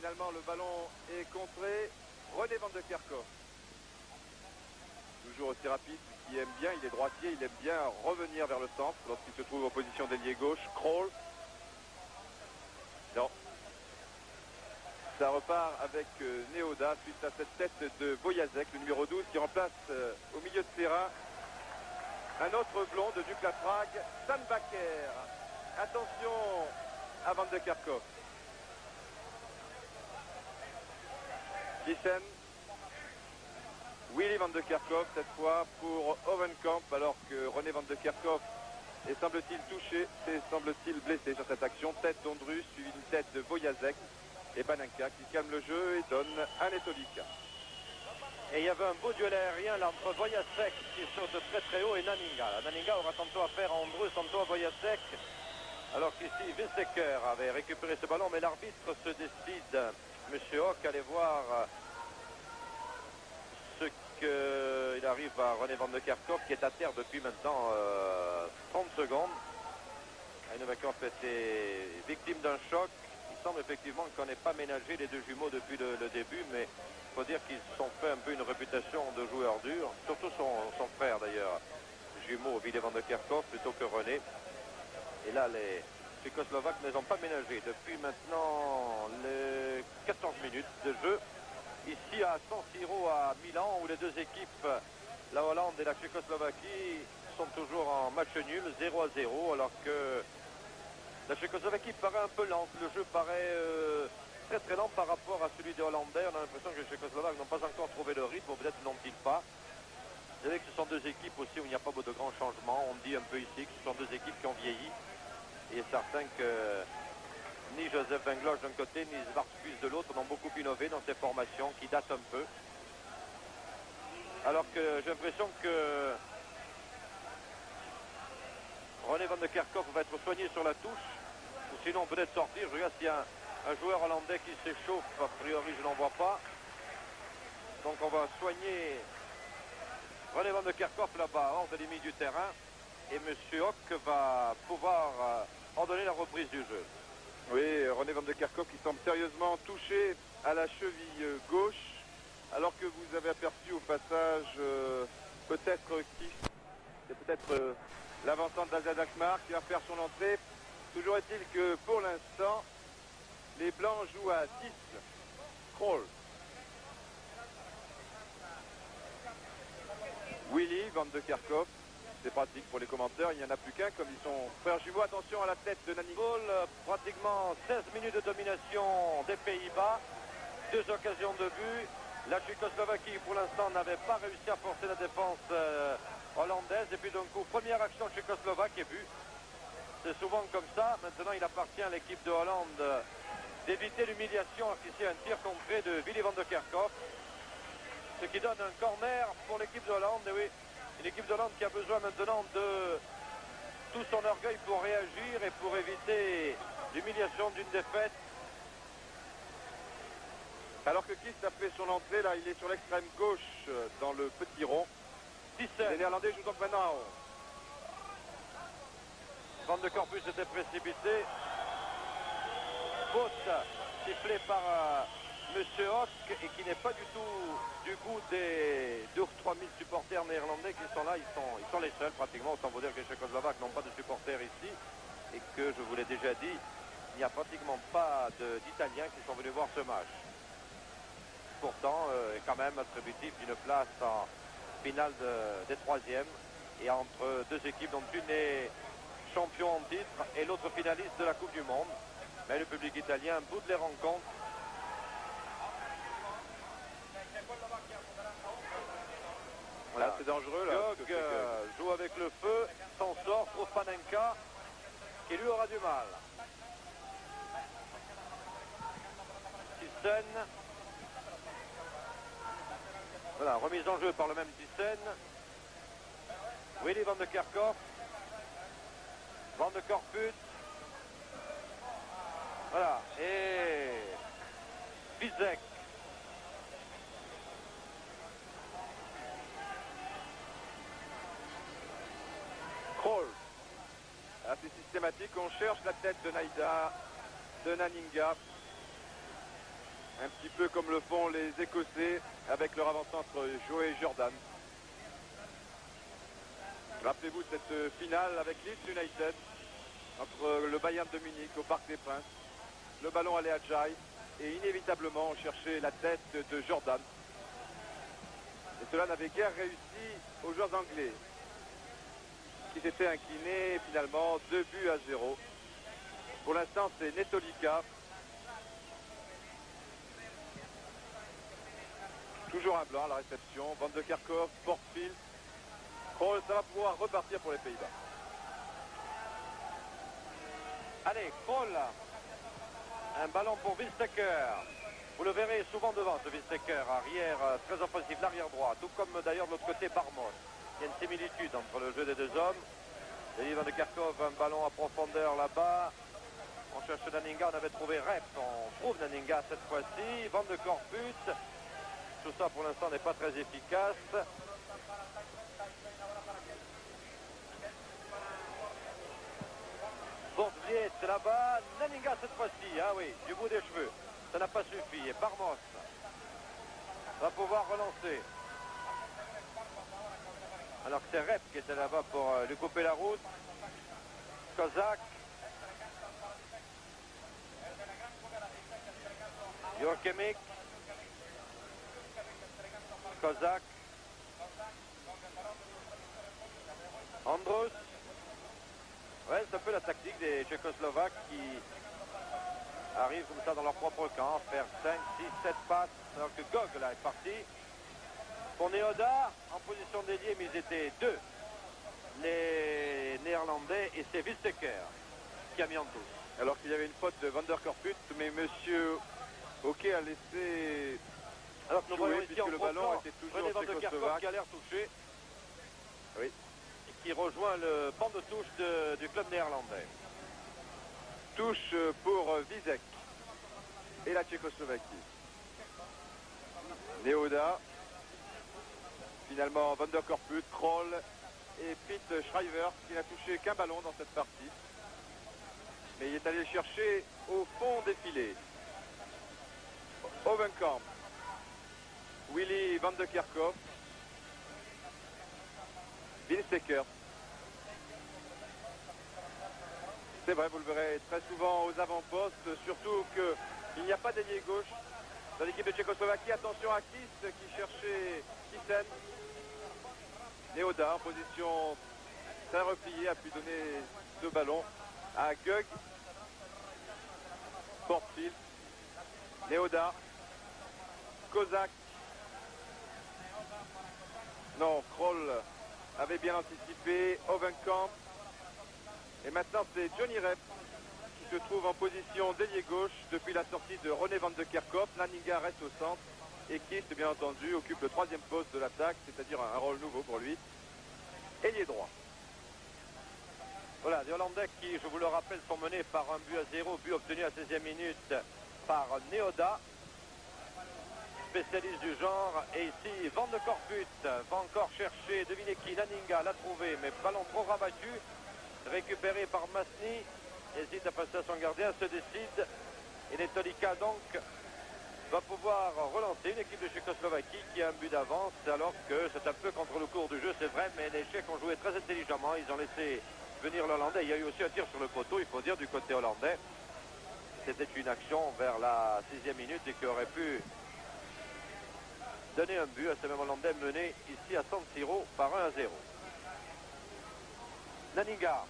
finalement le ballon est contré. René Van de Kerkhoff. Toujours aussi rapide, qui aime bien, il est droitier, il aime bien revenir vers le centre lorsqu'il se trouve en position d'ailier gauche. Kroll. Non. Ça repart avec Neoda suite à cette tête de Boyazek, le numéro 12, qui remplace au milieu de terrain un autre blond de Dukla Prague, Sandbacker. Attention à Van de Kerkhoff. Thyssen. Willy Van de Kerkhoff cette fois pour Hovenkamp, alors que René Van de Kerkhoff est semble-t-il touché, c'est semble-t-il blessé sur cette action. Tête d'Ondrus suivi d'une tête de Boyazek et Panenka qui calme le jeu et donne un Etolika. Et il y avait un beau duel aérien là entre Boyazek qui saute de très très haut et Naninga. Naninga aura tantôt affaire à Ondrus, tantôt à Boyazek. Alors qu'ici Vinsecker avait récupéré ce ballon, mais l'arbitre se décide, Monsieur Hock, allez voir ce qu'il arrive à René Van de Kerkhoff qui est à terre depuis maintenant 30 secondes. René était victime d'un choc. Il semble effectivement qu'on n'ait pas ménagé les deux jumeaux depuis le début, mais il faut dire qu'ils se sont fait un peu une réputation de joueurs durs, surtout son frère d'ailleurs, jumeau Willy Van de Kerkhoff plutôt que René. Et là les Tchécoslovaques ne les ont pas ménagés depuis maintenant les 14 minutes de jeu. Ici à San Siro à Milan, où les deux équipes, la Hollande et la Tchécoslovaquie, sont toujours en match nul, 0-0, alors que la Tchécoslovaquie paraît un peu lente. Le jeu paraît très très lent par rapport à celui des Hollandais. On a l'impression que les Tchécoslovaques n'ont pas encore trouvé le rythme, ou peut-être n'ont-ils pas. Vous savez que ce sont deux équipes aussi où il n'y a pas de grands changements. On dit un peu ici que ce sont deux équipes qui ont vieilli. Il est certain que ni Joseph Vengloche d'un côté, ni Svartskvis de l'autre n'ont beaucoup innové dans ces formations qui datent un peu. Alors que j'ai l'impression que René Van de Kerkhoff va être soigné sur la touche, ou sinon peut-être sortir. Je regarde s'il y a un joueur hollandais qui s'échauffe, a priori je n'en vois pas. Donc on va soigner René Van de Kerkhoff là-bas, hors de limite du terrain, et M. Hock va pouvoir ordonner la reprise du jeu. Oui, René Van de Kerkhoff qui semble sérieusement touché à la cheville gauche, alors que vous avez aperçu au passage peut-être qui, c'est peut-être l'avancement d'Azad Akmar qui va faire son entrée. Toujours est-il que pour l'instant, les Blancs jouent à 10. Kroll. Willy Van de Kerkhoff. C'est pratique pour les commentaires, il n'y en a plus qu'un comme ils sont frères jumeaux. Attention à la tête de Nani. Pratiquement 16 minutes de domination des Pays-Bas, deux occasions de but. La Tchécoslovaquie pour l'instant n'avait pas réussi à forcer la défense hollandaise, et puis d'un coup première action tchécoslovaque et but. C'est souvent comme ça. Maintenant il appartient à l'équipe de Hollande d'éviter l'humiliation. Ici un tir contré de Willy Van de Kerkhoff, ce qui donne un corner pour l'équipe de Hollande. Et oui, une équipe de Hollande qui a besoin maintenant de tout son orgueil pour réagir et pour éviter l'humiliation d'une défaite. Alors que Kist a fait son entrée, là il est sur l'extrême gauche dans le petit rond. Thyssen. Les Néerlandais jouent donc maintenant. Van de Corpus était précipité. Faute sifflée par Monsieur Hock, et qui n'est pas du tout du goût des 2 ou 3 000 supporters néerlandais qui sont là. Ils sont les seuls pratiquement. Autant vous dire que les Tchécoslovaques n'ont pas de supporters ici, et que, je vous l'ai déjà dit, il n'y a pratiquement pas d'Italiens qui sont venus voir ce match. Pourtant, quand même attributif d'une place en finale des troisièmes, et entre deux équipes dont une est champion en titre et l'autre finaliste de la Coupe du Monde. Mais le public italien boude les rencontres. Voilà, c'est dangereux là. Gog joue avec le feu, s'en sort, trouve Panenka qui lui aura du mal. Thyssen. Voilà, remise en jeu par le même Thyssen. Willy Van de Kerkhoff. Van de Corpus. Voilà, et Vizek. Kroll. Assez systématique, on cherche la tête de Naïda, de Naninga. un petit peu comme le font les Écossais avec leur avant-centre Joey Jordan. Rappelez-vous de cette finale avec Leeds United entre le Bayern de Munich au Parc des Princes. Le ballon allait à Jai et inévitablement on cherchait la tête de Jordan. Et cela n'avait guère réussi aux joueurs anglais qui s'étaient inclinés finalement 2-0. Pour l'instant c'est Netolika. Toujours un blanc à la réception. Van de Kerkhoff, Portfield. Krol, ça va pouvoir repartir pour les Pays-Bas. Allez, Krol. Un ballon pour Wilstecker. Vous le verrez souvent devant ce Wilstecker, arrière très offensif, l'arrière droit, tout comme d'ailleurs de l'autre côté Barmos. Il y a une similitude entre le jeu des deux hommes. Et Van de Kerkhoff, un ballon à profondeur là-bas. On cherche Naninga, on avait trouvé Rep, on trouve Naninga cette fois-ci. Van de Corpus. Tout ça pour l'instant n'est pas très efficace. Bordier là-bas. Naninga cette fois-ci, ah oui, du bout des cheveux. Ça n'a pas suffi. Et Barmos va pouvoir relancer. Alors que c'est Rep qui était là-bas pour lui couper la route. Kozak. Jorkemik. Kozak. Andrus. Ouais, c'est un peu la tactique des Tchécoslovaques qui arrivent comme ça dans leur propre camp, faire 5, 6, 7 passes, alors que Gog là est parti. Pour Neoda, en position dédiée, mais ils étaient deux, les Néerlandais, et c'est Wilstecker qui a mis en touche. Alors qu'il y avait une faute de Van der Corput, mais monsieur Hockey a laissé alors que nous voyons ici puisque en le ballon était toujours René Van de Kerkhoff tchécoslovaque. qui a l'air touché. Oui. Et qui rejoint le banc de touche du club néerlandais. Touche pour Vizek et la Tchécoslovaquie. Neoda. Finalement Van der Corput, Krol et Pete Schreiber qui n'a touché qu'un ballon dans cette partie. Mais il est allé chercher au fond des filets. Ovenkamp. Willy Van de Kerkhoff. Wilstecker. C'est vrai, vous le verrez très souvent aux avant-postes, surtout qu'il n'y a pas d'ailier gauche dans l'équipe de Tchécoslovaquie. Attention à Kiss qui cherchait Kissen. Neoda en position très repliée a pu donner ce ballon à Gug. Portfield. Neoda. Kozak. Non, Krol avait bien anticipé. Ovenkamp. Et maintenant c'est Johnny Rep qui se trouve en position d'ailier gauche depuis la sortie de René Van de Kerkhoff. Naninga reste au centre et Kist bien entendu occupe le troisième poste de l'attaque, c'est-à-dire un rôle nouveau pour lui. Ailier droit. Voilà, les Hollandais qui, je vous le rappelle, sont menés par un but à 0, but obtenu à 16e minute par Neoda, spécialiste du genre. Et ici, Van de Corput va encore chercher, devinez qui, Naninga l'a trouvé, mais ballon trop rabattu, récupéré par Masny, hésite à passer à son gardien, se décide, et Netolika donc va pouvoir relancer une équipe de Tchécoslovaquie qui a un but d'avance, alors que c'est un peu contre le cours du jeu, c'est vrai, mais les Tchèques ont joué très intelligemment, ils ont laissé venir l'Hollandais. Il y a eu aussi un tir sur le poteau, il faut dire, du côté hollandais. C'était une action vers la 6e minute et qui aurait pu donner un but à ces mêmes Hollandais menés ici à San Siro par 1-0. Naninga.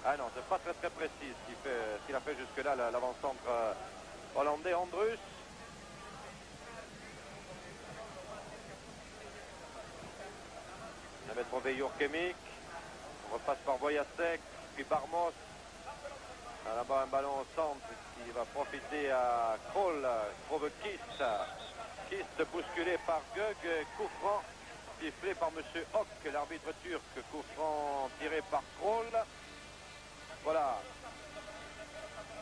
Ah non, c'est pas très précis ce qu'il a fait jusque-là, l'avant-centre hollandais. Andrus. On avait trouvé Jorkemik. On repasse par Voyasek, puis Barmos. Là-bas un ballon au centre qui va profiter à Krol. Trouve Kist. Kist bousculé par Gug. Coup franc sifflé par M. Hock, l'arbitre turc. Coup franc tiré par Krol. Voilà.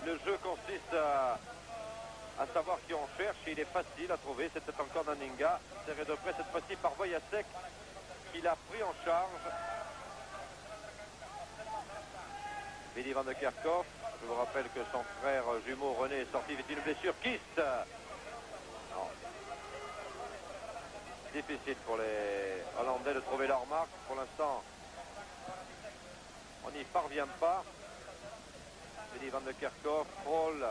Le jeu consiste à savoir qui on cherche. Il est facile à trouver. C'était encore Naninga. Serré de près cette fois-ci par Voyasek, qui l'a pris en charge. Willy Van de Kerkhoff. Je vous rappelle que son frère jumeau René est sorti d'une blessure. Kiss. Non. Difficile pour les Hollandais de trouver leur marque. Pour l'instant, on n'y parvient pas. Willy van de Kerkhoff, Krol.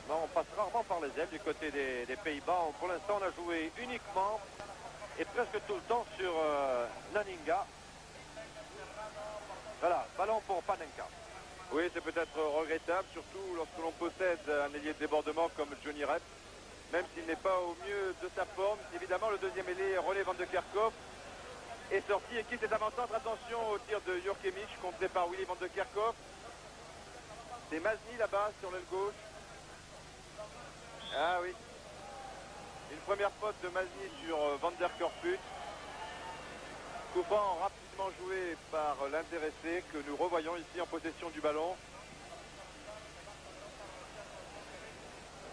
Non, on passe rarement par les ailes du côté des Pays-Bas. Pour l'instant, on a joué uniquement et presque tout le temps sur Nanninga. Voilà, ballon pour Panenka. Oui, c'est peut-être regrettable, surtout lorsque l'on possède un ailier de débordement comme Johnny Rep, même s'il n'est pas au mieux de sa forme. Évidemment, le deuxième ailier, René van de Kerkhoff, est sorti et quitte cet avant-centre. Attention au tir de Jurkemic, contré par Willy van de Kerkhoff. C'est Masny là-bas sur l'aile gauche. Ah oui. Une première faute de Masny sur Van der Korput. Coup franc rapidement joué par l'intéressé que nous revoyons ici en possession du ballon.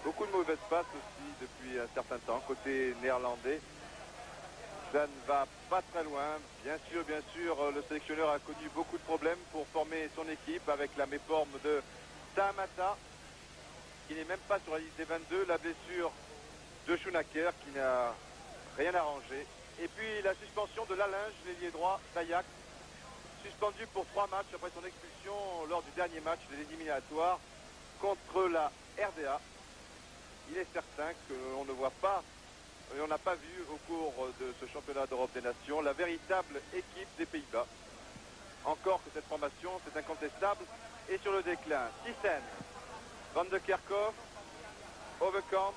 Beaucoup de mauvaises passes aussi depuis un certain temps côté néerlandais. Ça ne va pas très loin. Bien sûr, le sélectionneur a connu beaucoup de problèmes pour former son équipe avec la méforme de Tahamata, qui n'est même pas sur la liste des 22. La blessure de Schoenacker qui n'a rien arrangé. Et puis la suspension de Lalinge, l'ailier droit, Dayak, suspendu pour 3 matchs après son expulsion lors du dernier match de l'éliminatoire contre la RDA. Il est certain qu'on ne voit pas, et on n'a pas vu au cours de ce championnat d'Europe des Nations, la véritable équipe des Pays-Bas. Encore que cette formation, c'est incontestable, est sur le déclin. Thyssen, Van de Kerkhoff, Overkamp,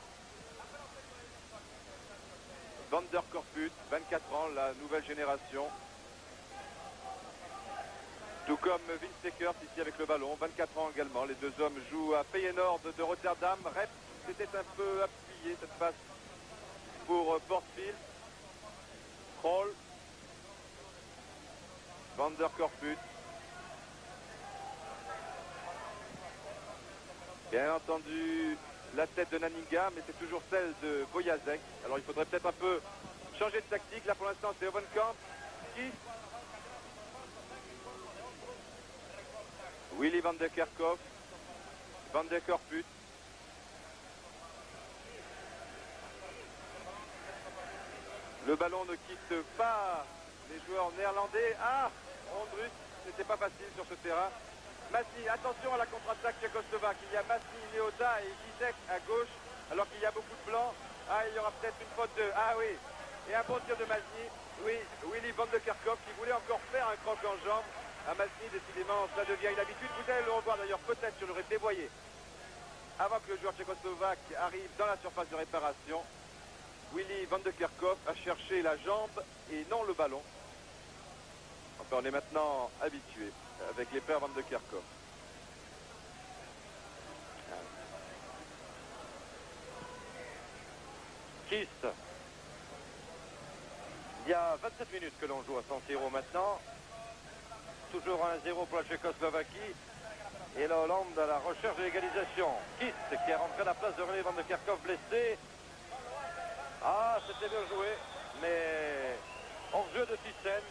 Van der Korput, 24 ans, la nouvelle génération. Tout comme Vince Seckert ici avec le ballon, 24 ans également. Les deux hommes jouent à Feyenoord de Rotterdam. Rep, c'était un peu appuyé cette passe pour Portfield. Krol, Van der Korput. Bien entendu, la tête de Nanninga, mais c'est toujours celle de Boyazek. Alors il faudrait peut-être un peu changer de tactique. Là pour l'instant c'est Overkamp qui... Willy van de Kerkhoff, Van der Korput. Le ballon ne quitte pas les joueurs néerlandais. Ah, Ondrus, c'était pas facile sur ce terrain. Masny, attention à la contre-attaque tchécoslovaque. Il y a Masny, Leota et Zizek à gauche, alors qu'il y a beaucoup de blancs. Ah, il y aura peut-être une faute de... Ah oui, et un bon tir de Masny. Oui, Willy van de Kerkhoff qui voulait encore faire un croc en jambe. À Masny, décidément, ça devient une habitude. Vous allez le revoir d'ailleurs peut-être sur le replay. Voyez, avant que le joueur tchécoslovaque arrive dans la surface de réparation, Willy van de Kerkhoff a cherché la jambe et non le ballon. Enfin, on est maintenant habitué avec les frères van de Kerkhoff. Kiss. Il y a 27 minutes que l'on joue à San Siro maintenant. Toujours 1-0 pour la Tchécoslovaquie. Et la Hollande à la recherche de l'égalisation. Kiss qui est rentré à la place de René van de Kerkhoff blessé. Ah, c'était bien joué. Mais hors jeu de Thyssen.